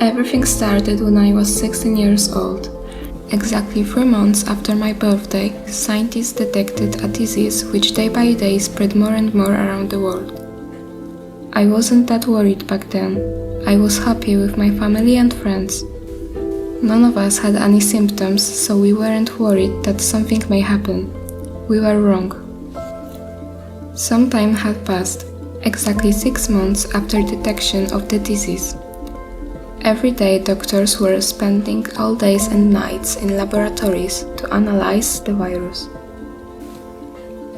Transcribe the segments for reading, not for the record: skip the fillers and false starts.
Everything started when I was 16 years old. Exactly 3 months after my birthday, scientists detected a disease which day by day spread more and more around the world. I wasn't that worried back then. I was happy with my family and friends. None of us had any symptoms, so we weren't worried that something may happen. We were wrong. Some time had passed, exactly 6 months after detection of the disease. Every day doctors were spending all days and nights in laboratories to analyze the virus.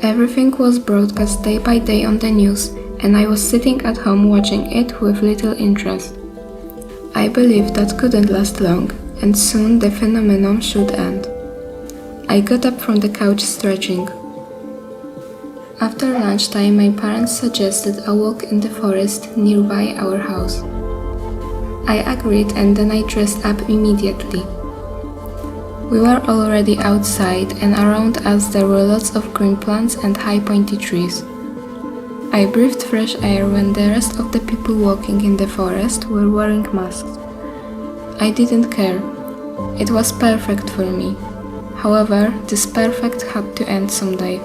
Everything was broadcast day by day on the news, and I was sitting at home watching it with little interest. I believed that couldn't last long, and soon the phenomenon should end. I got up from the couch stretching. After lunchtime, my parents suggested a walk in the forest nearby our house. I agreed, and then I dressed up immediately. We were already outside, and around us there were lots of green plants and high pointy trees. I breathed fresh air when the rest of the people walking in the forest were wearing masks. I didn't care. It was perfect for me. However, this perfect had to end someday.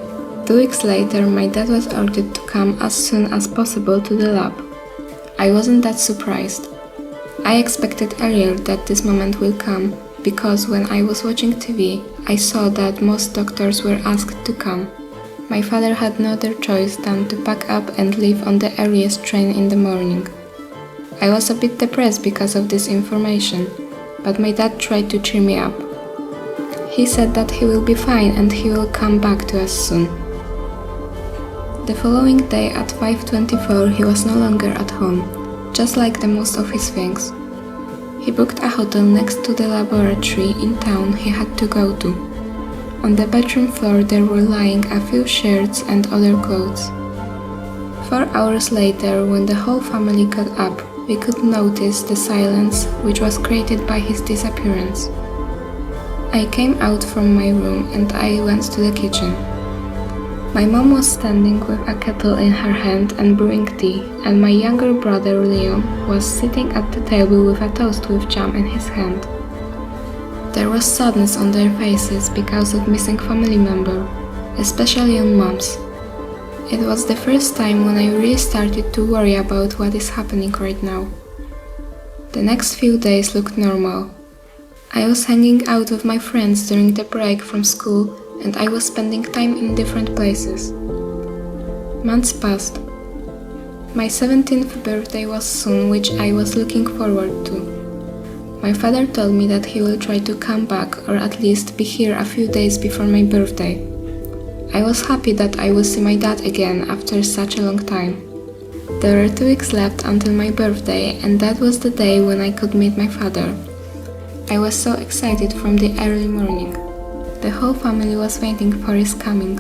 2 weeks later, my dad was ordered to come as soon as possible to the lab. I wasn't that surprised. I expected earlier that this moment will come, because when I was watching TV, I saw that most doctors were asked to come. My father had no other choice than to pack up and leave on the earliest train in the morning. I was a bit depressed because of this information, but my dad tried to cheer me up. He said that he will be fine and he will come back to us soon. The following day at 5:24 he was no longer at home, just like the most of his things. He booked a hotel next to the laboratory in town he had to go to. On the bedroom floor there were lying a few shirts and other clothes. 4 hours later, when the whole family got up, we could notice the silence which was created by his disappearance. I came out from my room and I went to the kitchen. My mom was standing with a kettle in her hand and brewing tea, and my younger brother Leon was sitting at the table with a toast with jam in his hand. There was sadness on their faces because of missing family member, especially on Mom's. It was the first time when I really started to worry about what is happening right now. The next few days looked normal. I was hanging out with my friends during the break from school, and I was spending time in different places. Months passed. My 17th birthday was soon, which I was looking forward to. My father told me that he will try to come back or at least be here a few days before my birthday. I was happy that I will see my dad again after such a long time. There were 2 weeks left until my birthday, and that was the day when I could meet my father. I was so excited from the early morning. The whole family was waiting for his coming.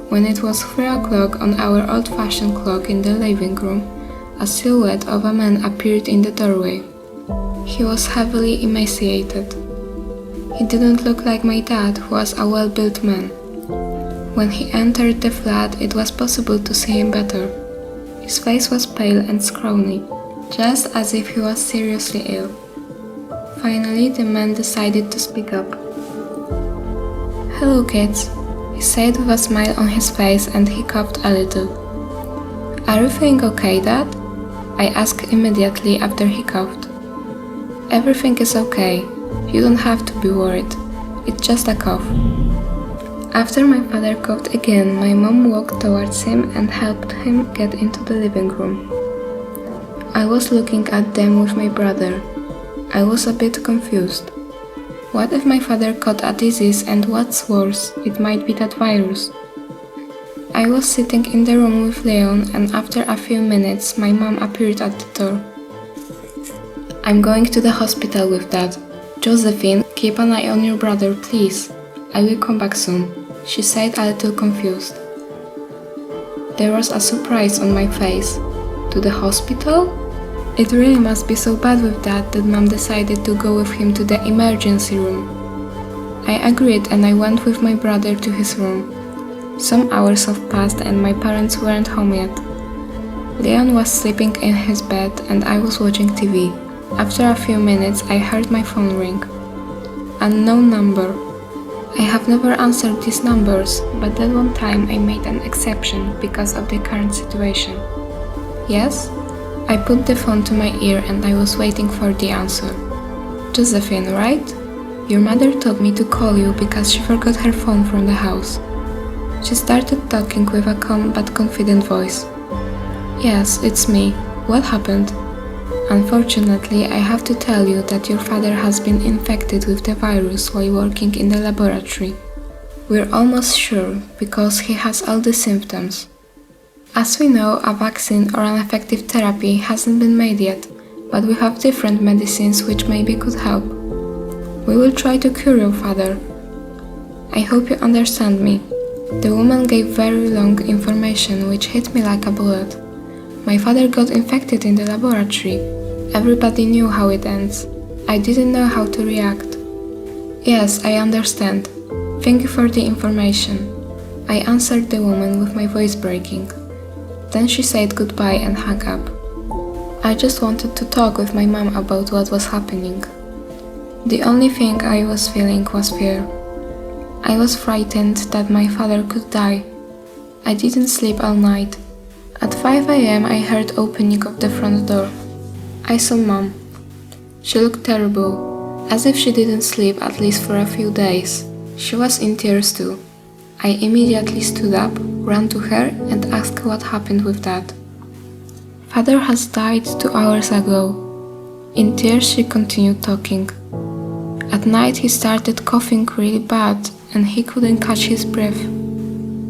When it was 3 o'clock on our old-fashioned clock in the living room, a silhouette of a man appeared in the doorway. He was heavily emaciated. He didn't look like my dad, who was a well-built man. When he entered the flat, it was possible to see him better. His face was pale and scrawny, just as if he was seriously ill. Finally, the man decided to speak up. "Hello, kids," he said with a smile on his face, and he coughed a little. "Are you feeling okay, Dad?" I asked immediately after he coughed. "Everything is okay. You don't have to be worried. It's just a cough." After my father coughed again, my mom walked towards him and helped him get into the living room. I was looking at them with my brother. I was a bit confused. What if my father caught a disease, and what's worse, it might be that virus? I was sitting in the room with Leon, and after a few minutes my mom appeared at the door. "I'm going to the hospital with Dad. Josephine, keep an eye on your brother, please. I will come back soon," she said, a little confused. There was a surprise on my face. To the hospital? It really must be so bad with Dad that Mom decided to go with him to the emergency room. I agreed, and I went with my brother to his room. Some hours have passed and my parents weren't home yet. Leon was sleeping in his bed and I was watching TV. After a few minutes, I heard my phone ring. Unknown number. I have never answered these numbers, but that one time I made an exception because of the current situation. Yes? I put the phone to my ear and I was waiting for the answer. Josephine, right? Your mother told me to call you because she forgot her phone from the house. She started talking with a calm but confident voice. Yes, it's me. What happened? Unfortunately, I have to tell you that your father has been infected with the virus while working in the laboratory. We're almost sure, because he has all the symptoms. As we know, a vaccine or an effective therapy hasn't been made yet, but we have different medicines which maybe could help. We will try to cure your father. I hope you understand me. The woman gave very long information which hit me like a bullet. My father got infected in the laboratory. Everybody knew how it ends. I didn't know how to react. Yes, I understand. Thank you for the information. I answered the woman with my voice breaking. Then she said goodbye and hung up. I just wanted to talk with my mom about what was happening. The only thing I was feeling was fear. I was frightened that my father could die. I didn't sleep all night. At 5 a.m. I heard opening of the front door. I saw Mom. She looked terrible, as if she didn't sleep at least for a few days. She was in tears too. I immediately stood up, ran to her and asked what happened with Dad. Father has died 2 hours ago. In tears she continued talking. At night he started coughing really bad and he couldn't catch his breath.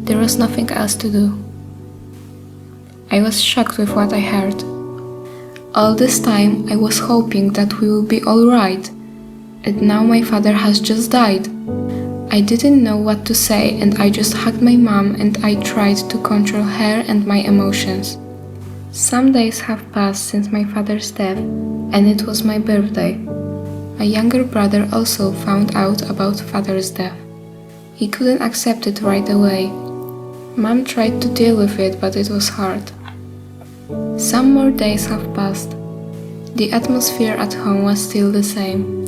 There was nothing else to do. I was shocked with what I heard. All this time I was hoping that we will be alright, and now my father has just died. I didn't know what to say and I just hugged my mom and I tried to control her and my emotions. Some days have passed since my father's death and it was my birthday. My younger brother also found out about father's death. He couldn't accept it right away. Mom tried to deal with it, but it was hard. Some more days have passed. The atmosphere at home was still the same.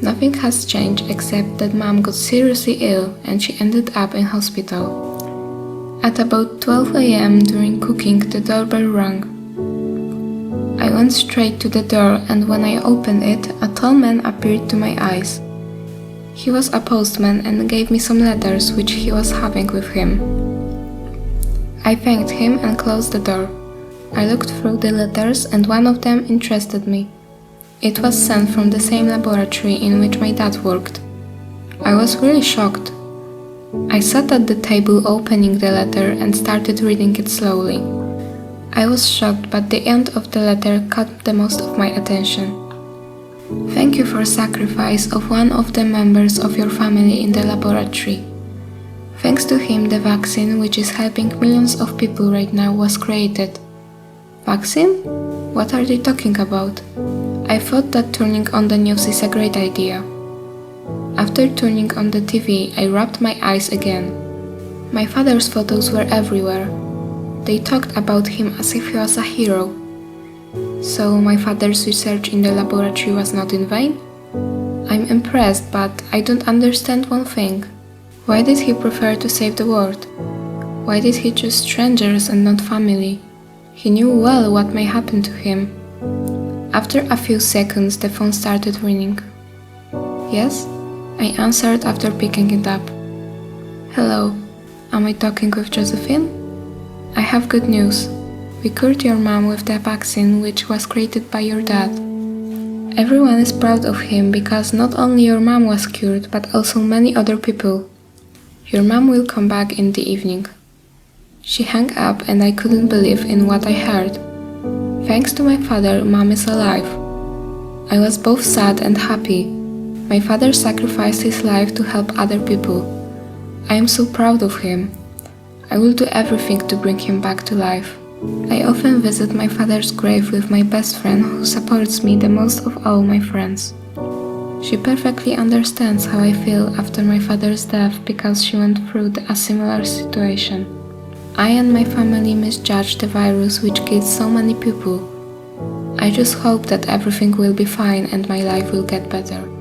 Nothing has changed except that Mom got seriously ill and she ended up in hospital. At about 12 a.m. during cooking, the doorbell rang. I went straight to the door and when I opened it, a tall man appeared to my eyes. He was a postman and gave me some letters which he was having with him. I thanked him and closed the door. I looked through the letters and one of them interested me. It was sent from the same laboratory in which my dad worked. I was really shocked. I sat at the table opening the letter and started reading it slowly. I was shocked, but the end of the letter caught the most of my attention. Thank you for sacrifice of one of the members of your family in the laboratory. Thanks to him, the vaccine, which is helping millions of people right now, was created. Vaccine? What are they talking about? I thought that turning on the news is a great idea. After turning on the TV, I rubbed my eyes again. My father's photos were everywhere. They talked about him as if he was a hero. So my father's research in the laboratory was not in vain? I'm impressed, but I don't understand one thing. Why did he prefer to save the world? Why did he choose strangers and not family? He knew well what may happen to him. After a few seconds, the phone started ringing. Yes? I answered after picking it up. Hello, am I talking with Josephine? I have good news. We cured your mom with the vaccine which was created by your dad. Everyone is proud of him because not only your mom was cured, but also many other people. Your mom will come back in the evening. She hung up and I couldn't believe in what I heard. Thanks to my father, Mom is alive. I was both sad and happy. My father sacrificed his life to help other people. I am so proud of him. I will do everything to bring him back to life. I often visit my father's grave with my best friend who supports me the most of all my friends. She perfectly understands how I feel after my father's death because she went through a similar situation. I and my family misjudged the virus which killed so many people. I just hope that everything will be fine and my life will get better.